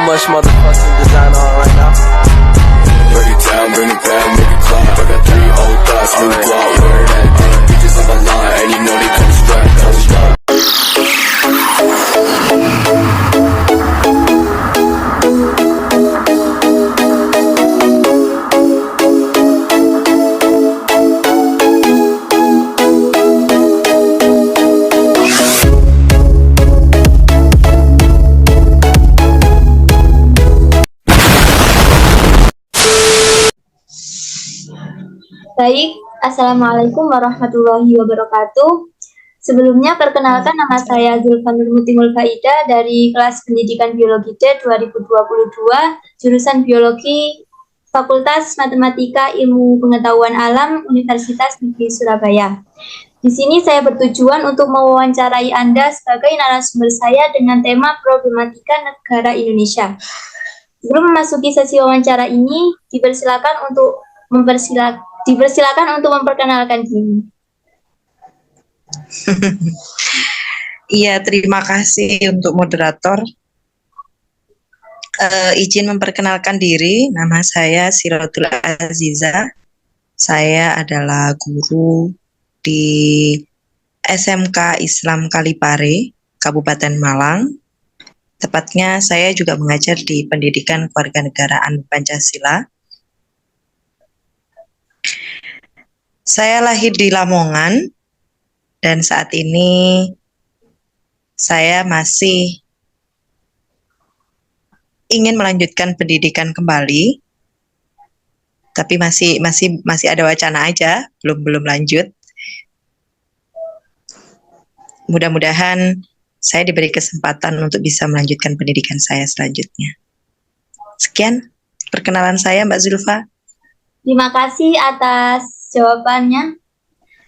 much motherfucking design on right now. Break it down, bring it back, make it clap. I got 3 old thoughts, really guap. Where that thing, bitches on my line, and you know they come strapped, come strapped. Baik, Assalamualaikum warahmatullahi wabarakatuh. Sebelumnya perkenalkan, nama saya Zulfa Nurmutimul Faida dari kelas pendidikan biologi D 2022, jurusan biologi Fakultas Matematika Ilmu Pengetahuan Alam Universitas Negeri Surabaya. Di sini saya bertujuan untuk mewawancarai Anda sebagai narasumber saya dengan tema problematika negara Indonesia. Sebelum memasuki sesi wawancara ini, dipersilakan untuk memperkenalkan diri. Iya, terima kasih untuk moderator. Izin memperkenalkan diri, nama saya Sirotul Aziza. Saya adalah guru di SMK Islam Kalipare, Kabupaten Malang. Tepatnya saya juga mengajar di Pendidikan Kewarganegaraan Pancasila. Saya lahir di Lamongan dan saat ini saya masih ingin melanjutkan pendidikan kembali, tapi masih ada wacana aja, belum lanjut. Mudah-mudahan saya diberi kesempatan untuk bisa melanjutkan pendidikan saya selanjutnya. Sekian perkenalan saya, Mbak Zulfa. Terima kasih atas jawabannya.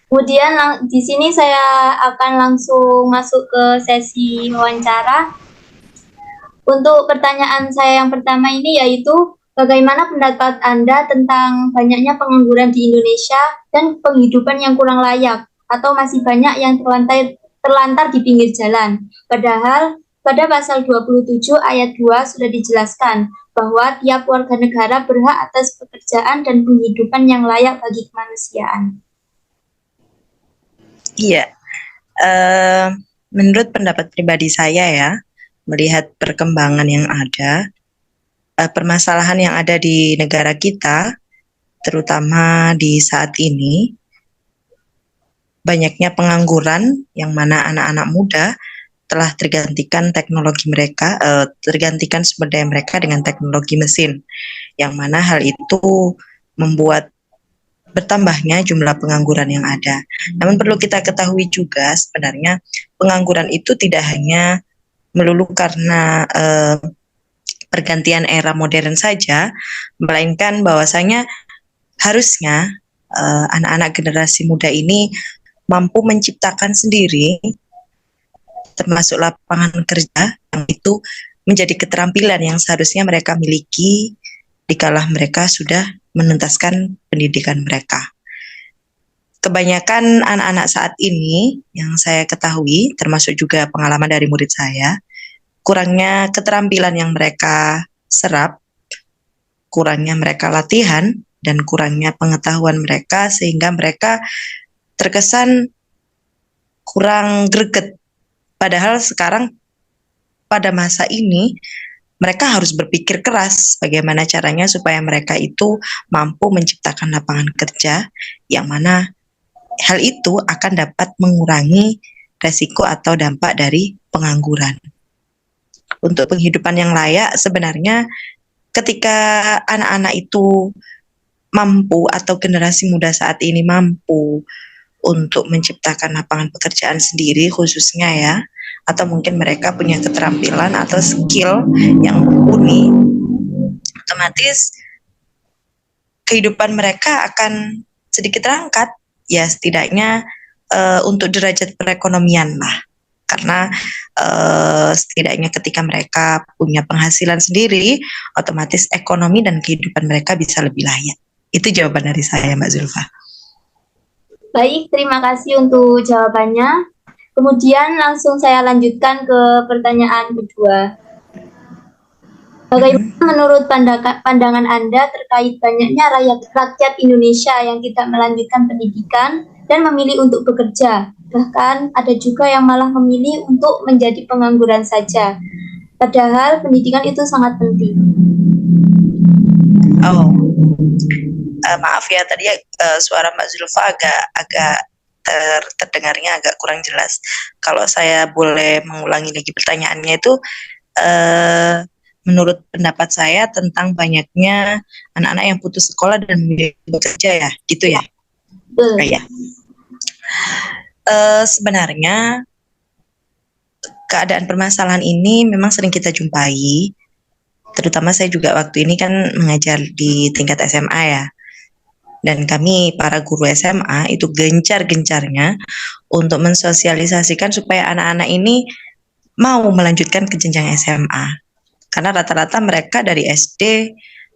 Kemudian di sini saya akan langsung masuk ke sesi wawancara. Untuk pertanyaan saya yang pertama ini yaitu, bagaimana pendapat Anda tentang banyaknya pengangguran di Indonesia dan penghidupan yang kurang layak atau masih banyak yang terlantar di pinggir jalan? Padahal pada pasal 27 ayat 2 sudah dijelaskan bahwa tiap warga negara berhak atas pekerjaan dan penghidupan yang layak bagi kemanusiaan. Iya, menurut pendapat pribadi saya ya, melihat perkembangan yang ada, permasalahan yang ada di negara kita, terutama di saat ini, banyaknya pengangguran yang mana anak-anak muda telah tergantikan teknologi mereka, tergantikan sumber daya mereka dengan teknologi mesin, yang mana hal itu membuat bertambahnya jumlah pengangguran yang ada. Namun perlu kita ketahui juga sebenarnya pengangguran itu tidak hanya melulu karena pergantian era modern saja, melainkan bahwasanya harusnya anak-anak generasi muda ini mampu menciptakan sendiri termasuk lapangan kerja yang itu menjadi keterampilan yang seharusnya mereka miliki dikala mereka sudah menuntaskan pendidikan mereka. Kebanyakan anak-anak saat ini yang saya ketahui, termasuk juga pengalaman dari murid saya, kurangnya keterampilan yang mereka serap, kurangnya mereka latihan, dan kurangnya pengetahuan mereka sehingga mereka terkesan kurang greget. Padahal sekarang pada masa ini mereka harus berpikir keras bagaimana caranya supaya mereka itu mampu menciptakan lapangan kerja yang mana hal itu akan dapat mengurangi resiko atau dampak dari pengangguran. Untuk penghidupan yang layak sebenarnya ketika anak-anak itu mampu atau generasi muda saat ini mampu untuk menciptakan lapangan pekerjaan sendiri khususnya ya, atau mungkin mereka punya keterampilan atau skill yang unik, otomatis kehidupan mereka akan sedikit terangkat, ya setidaknya untuk derajat perekonomian lah, karena setidaknya ketika mereka punya penghasilan sendiri, otomatis ekonomi dan kehidupan mereka bisa lebih layak. Itu jawaban dari saya, Mbak Zulfa. Baik, terima kasih untuk jawabannya. Kemudian langsung saya lanjutkan ke pertanyaan kedua. Bagaimana menurut pandangan Anda terkait banyaknya rakyat Indonesia yang tidak melanjutkan pendidikan dan memilih untuk bekerja? Bahkan ada juga yang malah memilih untuk menjadi pengangguran saja. Padahal pendidikan itu sangat penting. Oh, maaf ya tadi suara Mbak Zulfa agak terdengarnya agak kurang jelas. Kalau saya boleh mengulangi lagi pertanyaannya itu, menurut pendapat saya tentang banyaknya anak-anak yang putus sekolah dan memilih bekerja ya, gitu ya? Ya. Sebenarnya keadaan permasalahan ini memang sering kita jumpai, terutama saya juga waktu ini kan mengajar di tingkat SMA ya. Dan kami para guru SMA itu gencar-gencarnya untuk mensosialisasikan supaya anak-anak ini mau melanjutkan ke jenjang SMA. Karena rata-rata mereka dari SD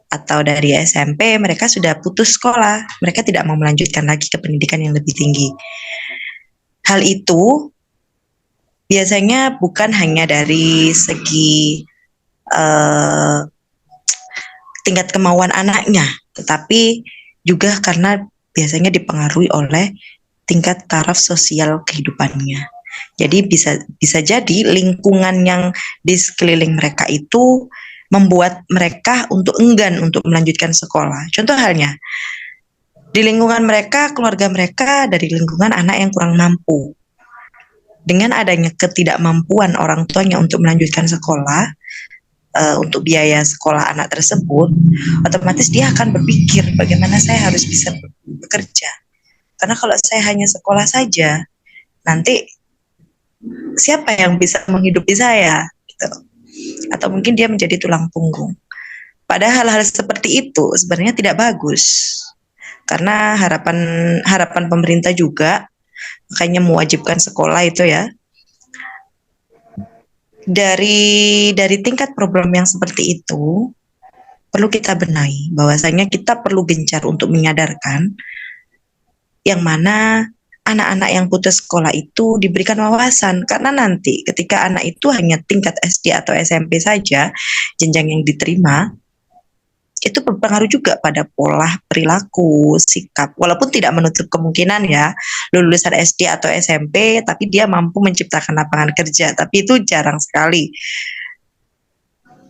atau dari SMP mereka sudah putus sekolah, mereka tidak mau melanjutkan lagi ke pendidikan yang lebih tinggi. Hal itu biasanya bukan hanya dari segi tingkat kemauan anaknya, tetapi juga karena biasanya dipengaruhi oleh tingkat taraf sosial kehidupannya. Jadi bisa jadi lingkungan yang di sekeliling mereka itu membuat mereka untuk enggan untuk melanjutkan sekolah. Contoh halnya, di lingkungan mereka, keluarga mereka dari lingkungan anak yang kurang mampu. Dengan adanya ketidakmampuan orang tuanya untuk melanjutkan sekolah, untuk biaya sekolah anak tersebut, otomatis dia akan berpikir bagaimana saya harus bisa bekerja. Karena kalau saya hanya sekolah saja, nanti siapa yang bisa menghidupi saya gitu. Atau mungkin dia menjadi tulang punggung. Padahal hal seperti itu sebenarnya tidak bagus. Karena harapan pemerintah juga makanya mewajibkan sekolah itu ya. Dari tingkat problem yang seperti itu perlu kita benahi bahwasanya kita perlu gencar untuk menyadarkan yang mana anak-anak yang putus sekolah itu diberikan wawasan, karena nanti ketika anak itu hanya tingkat SD atau SMP saja jenjang yang diterima, itu berpengaruh juga pada pola perilaku, sikap, walaupun tidak menutup kemungkinan ya lulusan SD atau SMP tapi dia mampu menciptakan lapangan kerja, tapi itu jarang sekali.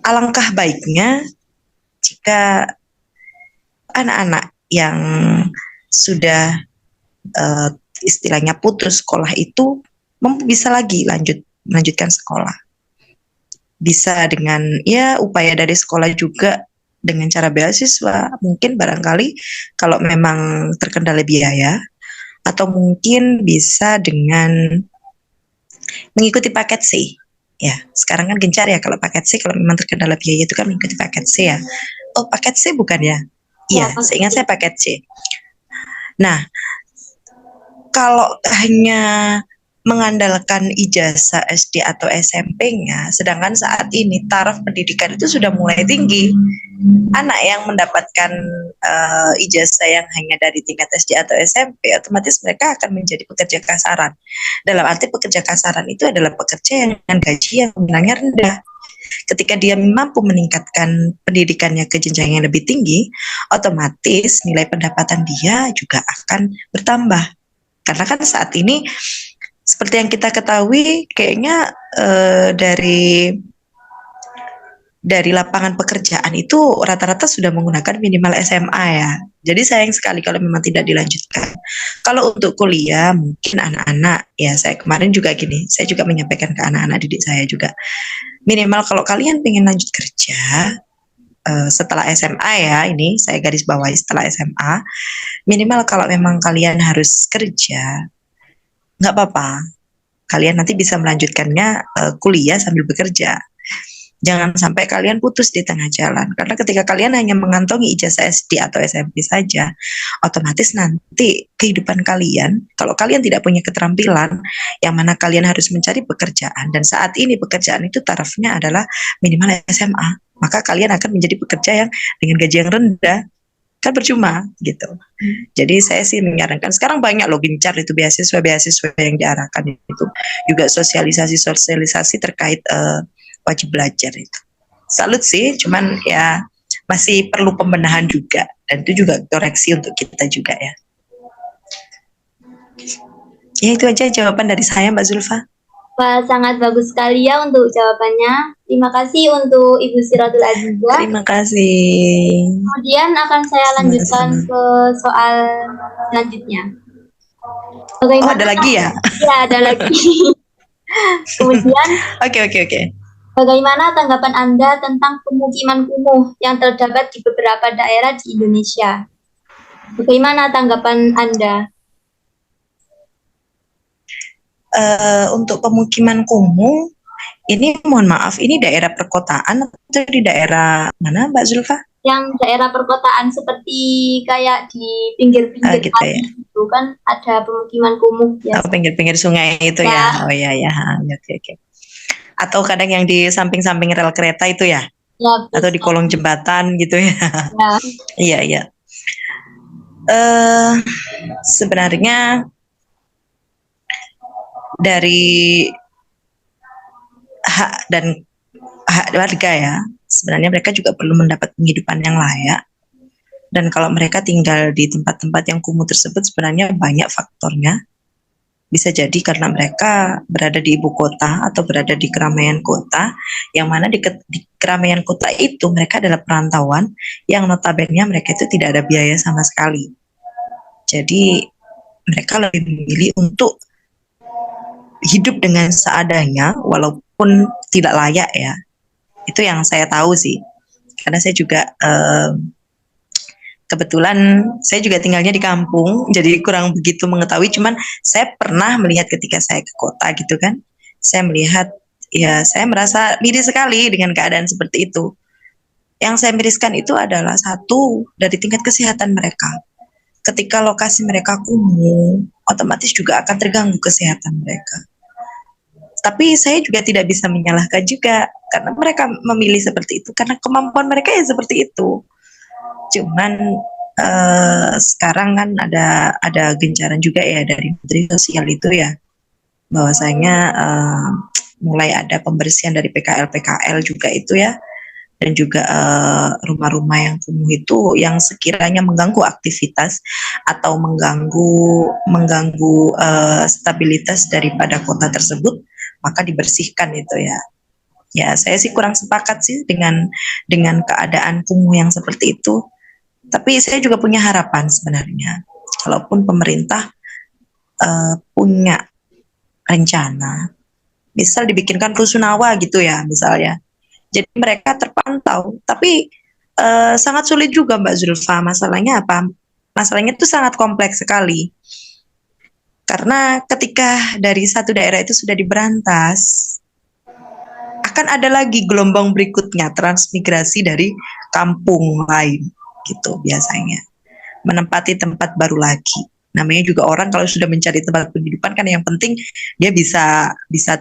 Alangkah baiknya jika anak-anak yang sudah istilahnya putus sekolah itu bisa lagi melanjutkan sekolah. Bisa dengan ya upaya dari sekolah juga dengan cara beasiswa, mungkin barangkali kalau memang terkendala biaya, atau mungkin bisa dengan mengikuti paket C. Ya, sekarang kan gencar ya kalau paket C, kalau memang terkendala biaya itu kan mengikuti paket C ya. Oh, paket C bukan ya? Iya, seingat saya paket C. Nah, kalau hanya mengandalkan ijazah SD atau SMP-nya, sedangkan saat ini taraf pendidikan itu sudah mulai tinggi. Anak yang mendapatkan ijazah yang hanya dari tingkat SD atau SMP, otomatis mereka akan menjadi pekerja kasaran. Dalam arti pekerja kasaran itu adalah pekerja dengan gaji yang nominalnya rendah. Ketika dia mampu meningkatkan pendidikannya ke jenjang yang lebih tinggi, otomatis nilai pendapatan dia juga akan bertambah. Karena kan saat ini seperti yang kita ketahui kayaknya dari lapangan pekerjaan itu rata-rata sudah menggunakan minimal SMA ya. Jadi sayang sekali kalau memang tidak dilanjutkan. Kalau untuk kuliah mungkin anak-anak ya, saya kemarin juga gini, saya juga menyampaikan ke anak-anak didik saya juga, minimal kalau kalian pengen lanjut kerja setelah SMA ya, ini saya garis bawahi setelah SMA, minimal kalau memang kalian harus kerja, nggak apa-apa, kalian nanti bisa melanjutkannya kuliah sambil bekerja. Jangan sampai kalian putus di tengah jalan, karena ketika kalian hanya mengantongi ijazah SD atau SMP saja, otomatis nanti kehidupan kalian, kalau kalian tidak punya keterampilan, yang mana kalian harus mencari pekerjaan, dan saat ini pekerjaan itu tarafnya adalah minimal SMA, maka kalian akan menjadi pekerja yang dengan gaji yang rendah, kan percuma gitu. Jadi saya sih menyarankan, sekarang banyak loh gencar itu beasiswa yang diarahkan itu, juga sosialisasi terkait wajib belajar itu. salut sih, cuman ya masih perlu pembenahan juga, dan itu juga koreksi untuk kita juga ya. Ya itu aja jawaban dari saya Mbak Zulfa. Wah, sangat bagus sekali ya untuk jawabannya. Terima kasih untuk Ibu Siratul Azizah. Terima kasih. Kemudian akan saya lanjutkan Sama-sama. ke soal selanjutnya. Oh ada lagi ya? Ya, ada lagi. Kemudian, Oke. bagaimana tanggapan Anda tentang pemukiman kumuh yang terdapat di beberapa daerah di Indonesia? Bagaimana tanggapan Anda? Untuk pemukiman kumuh, ini mohon maaf, ini daerah perkotaan atau di daerah mana Mbak Zulfa? Yang daerah perkotaan seperti kayak di pinggir-pinggir Gitu kali ya. itu kan ada pemukiman kumuh Oh, biasa. pinggir-pinggir sungai itu Ya. ya. Oh ya. Oke. Atau kadang yang di samping-samping rel kereta itu ya? Ya, Atau di kolong jembatan gitu ya? ya. Iya. Sebenarnya dari hak warga ya, sebenarnya mereka juga perlu mendapat penghidupan yang layak. Dan kalau mereka tinggal di tempat-tempat yang kumuh tersebut, sebenarnya banyak faktornya. Bisa jadi karena mereka berada di ibu kota atau berada di keramaian kota, yang mana di keramaian kota itu mereka adalah perantauan yang notabene mereka itu tidak ada biaya sama sekali. Jadi mereka lebih memilih untuk hidup dengan seadanya walaupun tidak layak ya. Itu yang saya tahu sih. Karena saya juga kebetulan saya juga tinggalnya di kampung, jadi kurang begitu mengetahui. Cuman saya pernah melihat ketika saya ke kota gitu kan, saya melihat ya saya merasa miris sekali dengan keadaan seperti itu. Yang saya miriskan itu adalah satu dari tingkat kesehatan mereka. Ketika lokasi mereka kumuh, otomatis juga akan terganggu kesehatan mereka. Tapi saya juga tidak bisa menyalahkan juga karena mereka memilih seperti itu karena kemampuan mereka ya seperti itu. Cuman sekarang kan ada gencaran juga ya dari Menteri Sosial itu ya, bahwasanya mulai ada pembersihan dari PKL juga itu ya, dan juga rumah-rumah yang kumuh itu yang sekiranya mengganggu aktivitas atau mengganggu stabilitas daripada kota tersebut, maka dibersihkan itu ya. Ya saya sih kurang sepakat sih dengan keadaan kumuh yang seperti itu. Tapi saya juga punya harapan sebenarnya, kalaupun pemerintah punya rencana, misal dibikinkan rusunawa gitu ya misalnya. Jadi mereka terpantau, tapi sangat sulit juga Mbak Zulfa. Masalahnya apa? Masalahnya itu sangat kompleks sekali. Karena ketika dari satu daerah itu sudah diberantas, akan ada lagi gelombang berikutnya, transmigrasi dari kampung lain gitu biasanya. Menempati tempat baru lagi. Namanya juga orang kalau sudah mencari tempat penghidupan kan yang penting dia bisa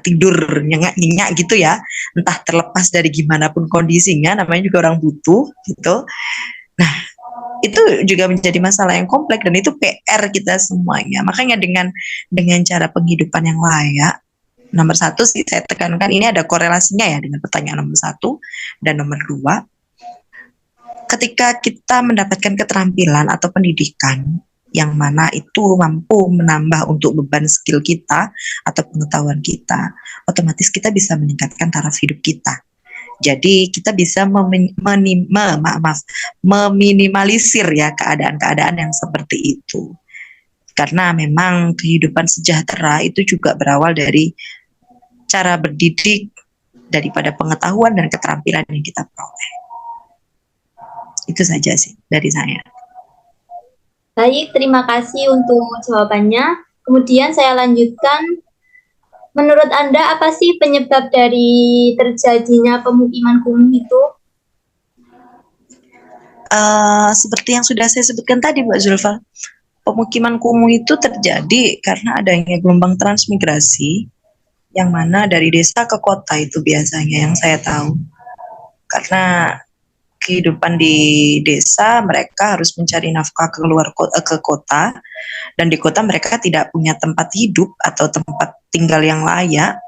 tidur nyenyak gitu ya, entah terlepas dari gimana pun kondisinya, namanya juga orang butuh gitu. Nah itu juga menjadi masalah yang kompleks dan itu PR kita semuanya. Makanya dengan cara penghidupan yang layak, nomor satu sih saya tekankan, ini ada korelasinya ya dengan pertanyaan nomor 1 dan nomor 2. Ketika kita mendapatkan keterampilan atau pendidikan yang mana itu mampu menambah untuk beban skill kita atau pengetahuan kita, otomatis kita bisa meningkatkan taraf hidup kita. Jadi kita bisa meminimalisir ya keadaan-keadaan yang seperti itu. Karena memang kehidupan sejahtera itu juga berawal dari cara berdidik, daripada pengetahuan dan keterampilan yang kita peroleh. Itu saja sih dari saya. Baik, terima kasih untuk jawabannya. Kemudian saya lanjutkan. Menurut Anda, apa sih penyebab dari terjadinya pemukiman kumuh itu? Seperti yang sudah saya sebutkan tadi, Mbak Zulfa, pemukiman kumuh itu terjadi karena adanya gelombang transmigrasi, yang mana dari desa ke kota itu biasanya yang saya tahu. Karena kehidupan di desa mereka harus mencari nafkah ke kota, dan di kota mereka tidak punya tempat hidup atau tempat tinggal yang layak.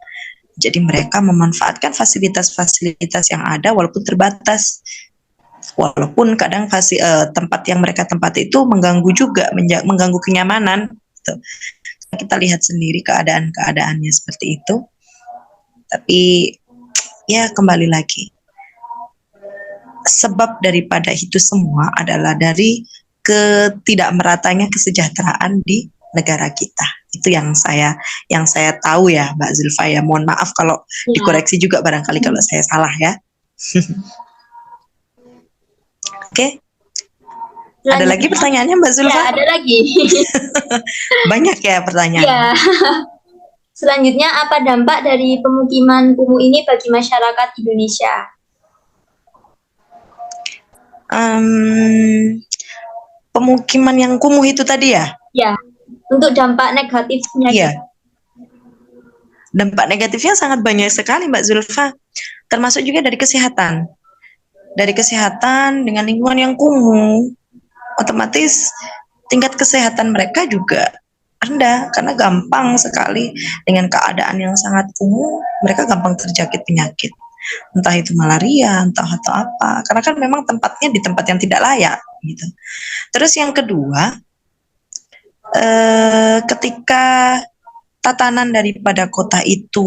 Jadi mereka memanfaatkan fasilitas-fasilitas yang ada walaupun terbatas. Walaupun kadang tempat yang mereka tempati itu mengganggu juga, mengganggu kenyamanan. Gitu. Kita lihat sendiri keadaan-keadaannya seperti itu. Tapi ya kembali lagi, sebab daripada itu semua adalah dari ketidakmeratanya kesejahteraan di negara kita. Itu yang saya tahu ya, Mbak Zulfa ya. Mohon maaf kalau dikoreksi juga barangkali kalau saya salah ya. Oke. Ada lagi pertanyaannya Mbak Zulfa? Ya, ada lagi. Banyak ya pertanyaan. Ya. Selanjutnya, apa dampak dari pemukiman kumuh ini bagi masyarakat Indonesia? Pemukiman yang kumuh itu tadi ya? Ya, untuk dampak negatifnya. Iya. Dampak negatifnya sangat banyak sekali Mbak Zulfa. Termasuk juga dari kesehatan. Dari kesehatan dengan lingkungan yang kumuh, otomatis tingkat kesehatan mereka juga rendah karena gampang sekali dengan keadaan yang sangat kumuh, mereka gampang terjangkit penyakit. Entah itu malaria, entah atau apa. Karena kan memang tempatnya di tempat yang tidak layak gitu. Terus yang kedua, ketika tatanan daripada kota itu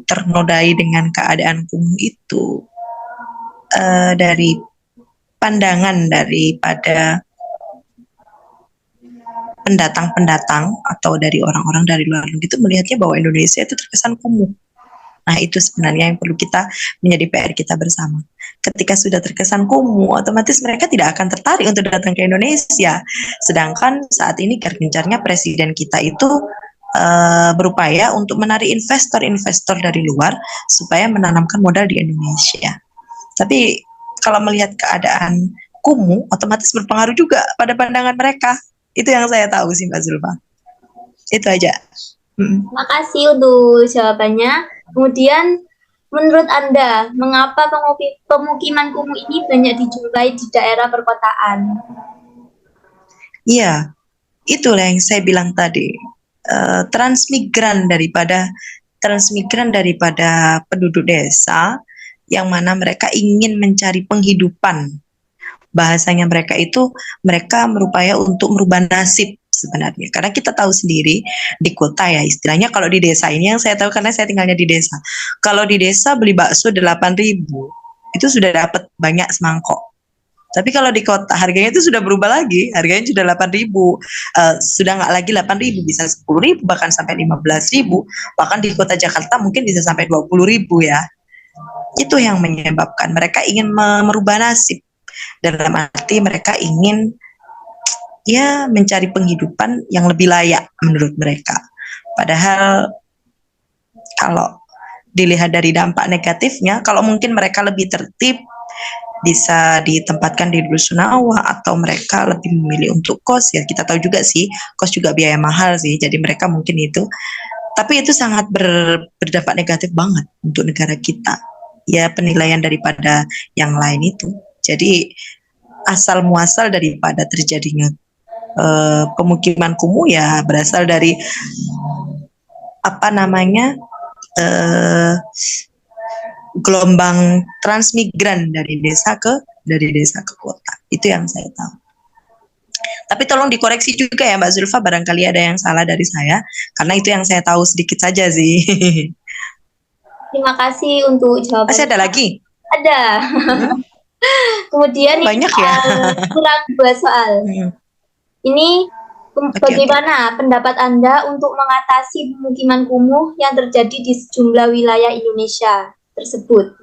ternodai dengan keadaan kumuh itu, dari pandangan daripada pendatang-pendatang atau dari orang-orang dari luar negeri itu melihatnya bahwa Indonesia itu terkesan kumuh. Nah, itu sebenarnya yang perlu kita menjadi PR kita bersama. Ketika sudah terkesan kumuh, otomatis mereka tidak akan tertarik untuk datang ke Indonesia. Sedangkan saat ini gencarnya presiden kita itu berupaya untuk menarik investor-investor dari luar supaya menanamkan modal di Indonesia. Tapi kalau melihat keadaan kumuh, otomatis berpengaruh juga pada pandangan mereka. Itu yang saya tahu sih Mbak Zulfa. Itu aja. Terima kasih untuk jawabannya. Kemudian, menurut Anda, mengapa pemukiman kumuh ini banyak dijumpai di daerah perkotaan? Iya, itulah yang saya bilang tadi. Transmigran daripada penduduk desa yang mana mereka ingin mencari penghidupan. Bahasanya mereka itu, mereka berupaya untuk merubah nasib sebenarnya. Karena kita tahu sendiri di kota ya, istilahnya kalau di desa ini yang saya tahu karena saya tinggalnya di desa. Kalau di desa beli bakso 8.000 itu sudah dapat banyak semangkok. Tapi kalau di kota harganya itu sudah berubah lagi, harganya sudah 8.000, sudah nggak lagi 8.000, bisa 10.000 bahkan sampai 15.000, bahkan di kota Jakarta mungkin bisa sampai 20.000 ya. Itu yang menyebabkan mereka ingin merubah nasib. Dalam arti mereka ingin ya mencari penghidupan yang lebih layak menurut mereka. Padahal kalau dilihat dari dampak negatifnya, kalau mungkin mereka lebih tertib, bisa ditempatkan di rusunawa atau mereka lebih memilih untuk kos ya, kita tahu juga sih kos juga biaya mahal sih, jadi mereka mungkin itu, tapi itu sangat berdampak negatif banget untuk negara kita ya, penilaian daripada yang lain itu. Jadi asal muasal daripada terjadinya pemukiman kumuh ya berasal dari gelombang transmigran dari desa ke kota. Itu yang saya tahu. Tapi tolong dikoreksi juga ya Mbak Zulfa, barangkali ada yang salah dari saya, karena itu yang saya tahu sedikit saja sih. Terima kasih untuk jawabannya. Masih ada lagi? Ada. Kemudian banyak ya. Kurang 2 soal. Ini bagaimana pendapat Anda untuk mengatasi pemukiman kumuh yang terjadi di sejumlah wilayah Indonesia tersebut?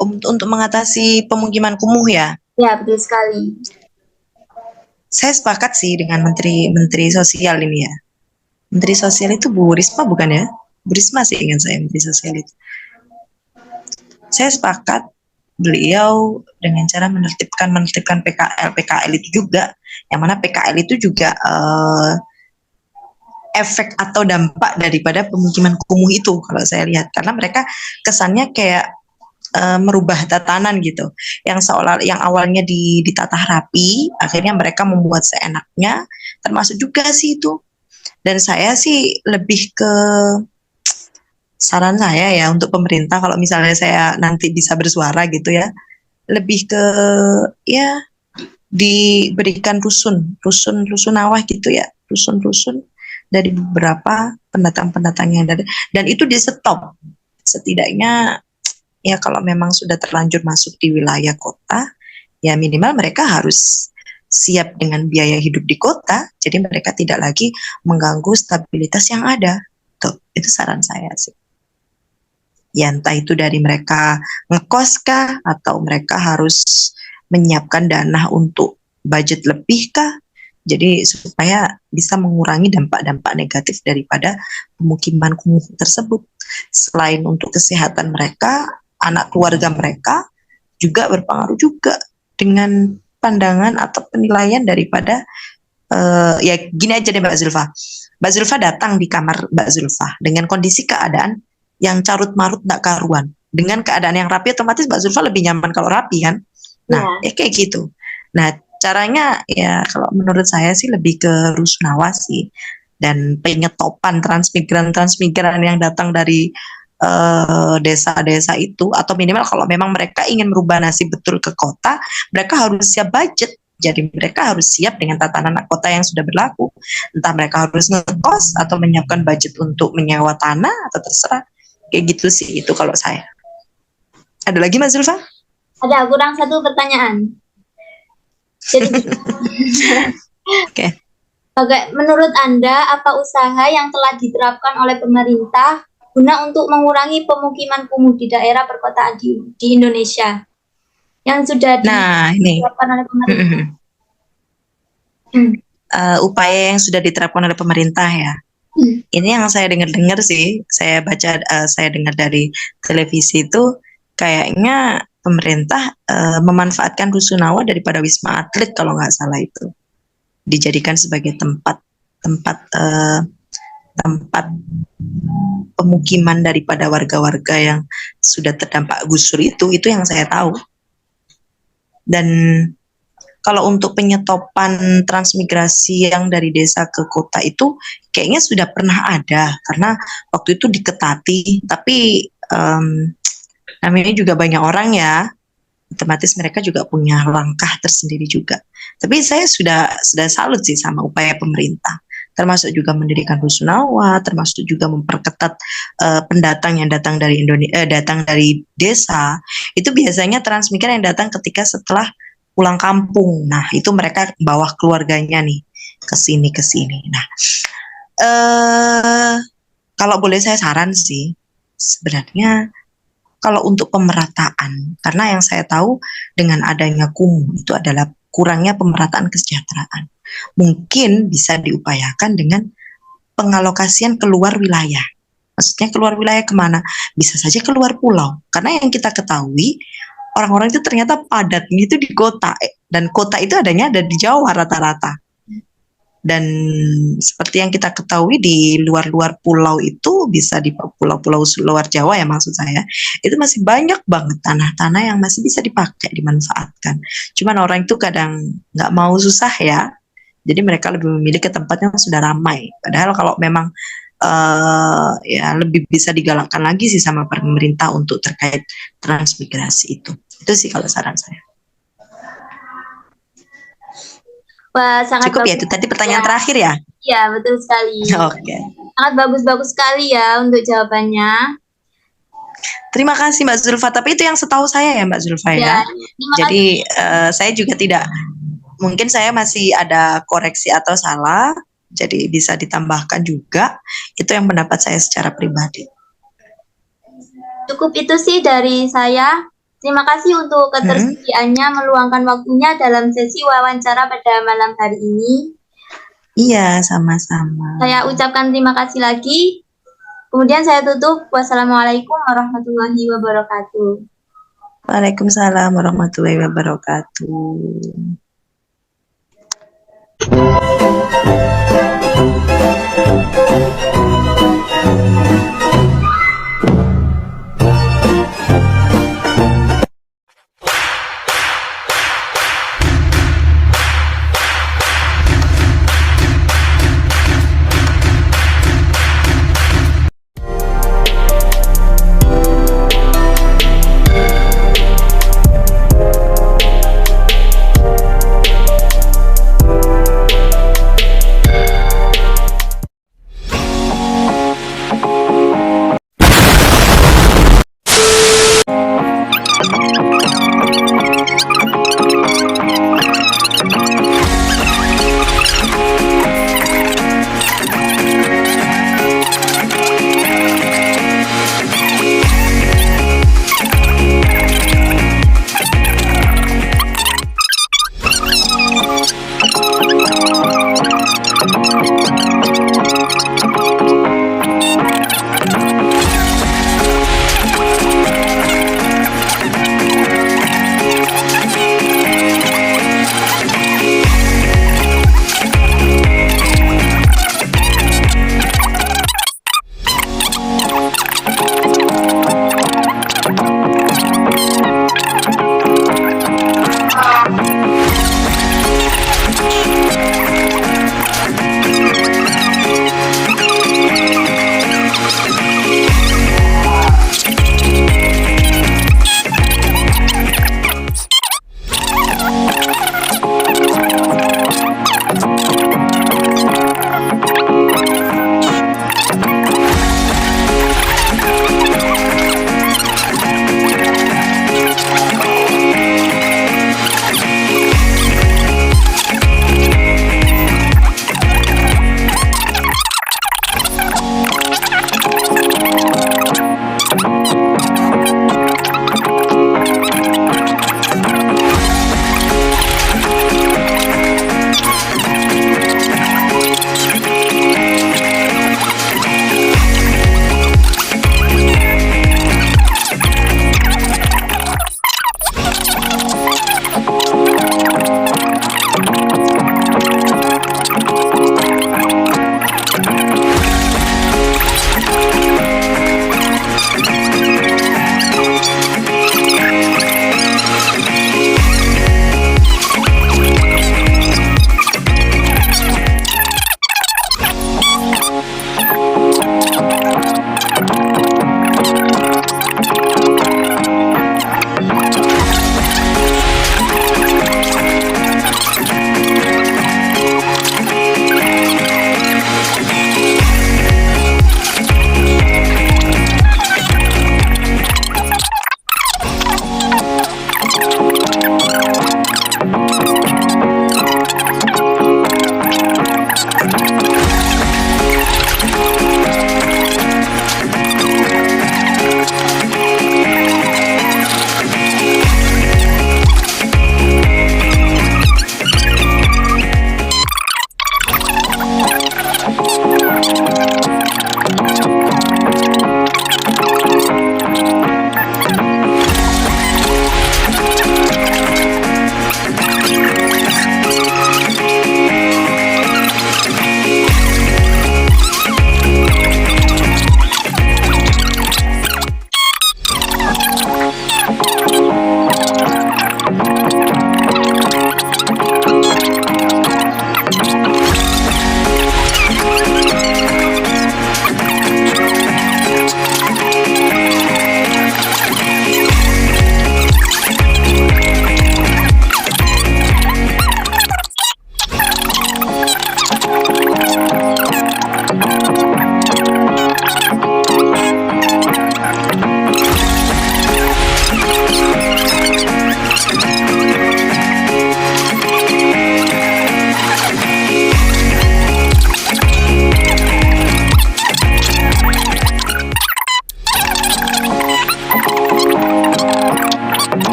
Untuk mengatasi pemukiman kumuh ya? Ya, betul sekali. Saya sepakat sih dengan Menteri Sosial ini ya. Menteri Sosial itu Bu Risma bukan ya? Bu Risma sih ingat saya Menteri Sosial itu. Saya sepakat beliau dengan cara menertibkan PKL itu juga, yang mana PKL itu juga efek atau dampak daripada pemukiman kumuh itu kalau saya lihat, karena mereka kesannya kayak merubah tatanan gitu, yang awalnya ditata rapi, akhirnya mereka membuat seenaknya, termasuk juga sih itu Dan saya sih lebih ke saran saya ya untuk pemerintah kalau misalnya saya nanti bisa bersuara gitu ya, lebih ke ya diberikan rusun-awah gitu ya, rusun-rusun dari beberapa pendatang-pendatang yang ada dan itu di stop setidaknya ya kalau memang sudah terlanjur masuk di wilayah kota ya minimal mereka harus siap dengan biaya hidup di kota jadi mereka tidak lagi mengganggu stabilitas yang ada tuh itu saran saya sih ya entah itu dari mereka ngekos kah atau mereka harus menyiapkan dana untuk budget lebih kah jadi supaya bisa mengurangi dampak-dampak negatif daripada pemukiman kumuh tersebut selain untuk kesehatan mereka anak keluarga mereka juga berpengaruh juga dengan pandangan atau penilaian daripada ya gini aja deh Mbak Zulfa datang di kamar Mbak Zulfa dengan kondisi keadaan yang carut marut tak karuan dengan keadaan yang rapi otomatis Mbak Zulfa lebih nyaman kalau rapi kan nah ya kayak gitu nah caranya ya kalau menurut saya sih lebih ke rusunawa sih dan penyetopan transmigran yang datang dari desa-desa itu atau minimal kalau memang mereka ingin merubah nasib betul ke kota mereka harus siap budget jadi mereka harus siap dengan tatanan kota yang sudah berlaku entah mereka harus ngekos atau menyiapkan budget untuk menyewa tanah atau terserah kayak gitu sih itu kalau saya ada lagi Mas Zulfa? Ada kurang satu pertanyaan. Jadi Oke. Menurut Anda apa usaha yang telah diterapkan oleh pemerintah guna untuk mengurangi pemukiman kumuh di daerah perkotaan di Indonesia yang sudah diterapkan oleh pemerintah? Upaya yang sudah diterapkan oleh pemerintah ya. Ini yang saya dengar sih, saya baca, saya dengar dari televisi itu kayaknya pemerintah memanfaatkan rusunawa daripada Wisma Atlet kalau nggak salah itu dijadikan sebagai tempat pemukiman daripada warga-warga yang sudah terdampak gusur itu yang saya tahu. Dan kalau untuk penyetopan transmigrasi yang dari desa ke kota itu kayaknya sudah pernah ada karena waktu itu diketati tapi namanya juga banyak orang ya otomatis mereka juga punya langkah tersendiri juga tapi saya sudah salut sih sama upaya pemerintah termasuk juga mendirikan rusunawa termasuk juga memperketat pendatang yang datang dari datang dari desa itu biasanya transmigran yang datang ketika setelah pulang kampung. Nah, itu mereka bawa keluarganya nih ke sini. Nah, kalau boleh saya saran sih, sebenarnya kalau untuk pemerataan, karena yang saya tahu dengan adanya kumuh itu adalah kurangnya pemerataan kesejahteraan. Mungkin bisa diupayakan dengan pengalokasian keluar wilayah. Maksudnya keluar wilayah kemana? Bisa saja keluar pulau. Karena yang kita ketahui, orang-orang itu ternyata padatnya itu di kota dan kota itu ada di Jawa rata-rata dan seperti yang kita ketahui di luar-luar pulau itu bisa di pulau-pulau luar Jawa ya maksud saya itu masih banyak banget tanah-tanah yang masih bisa dipakai dimanfaatkan cuman orang itu kadang nggak mau susah ya jadi mereka lebih memilih ke tempat yang sudah ramai padahal kalau memang ya lebih bisa digalakkan lagi sih sama pemerintah untuk terkait transmigrasi itu sih kalau saran saya. Wah, sangat cukup bagus. Ya itu tadi pertanyaan terakhir ya? Iya betul sekali. Oke. Sangat bagus sekali ya untuk jawabannya. Terima kasih Mbak Zulfa. Tapi itu yang setahu saya ya Mbak Zulfa ya. Jadi saya juga tidak mungkin saya masih ada koreksi atau salah. Jadi bisa ditambahkan juga. Itu yang pendapat saya secara pribadi. Cukup itu sih dari saya. Terima kasih untuk ketersediaannya meluangkan waktunya dalam sesi wawancara pada malam hari ini. Iya, sama-sama. Saya ucapkan terima kasih lagi. Kemudian saya tutup. Wassalamualaikum warahmatullahi wabarakatuh. Waalaikumsalam warahmatullahi wabarakatuh.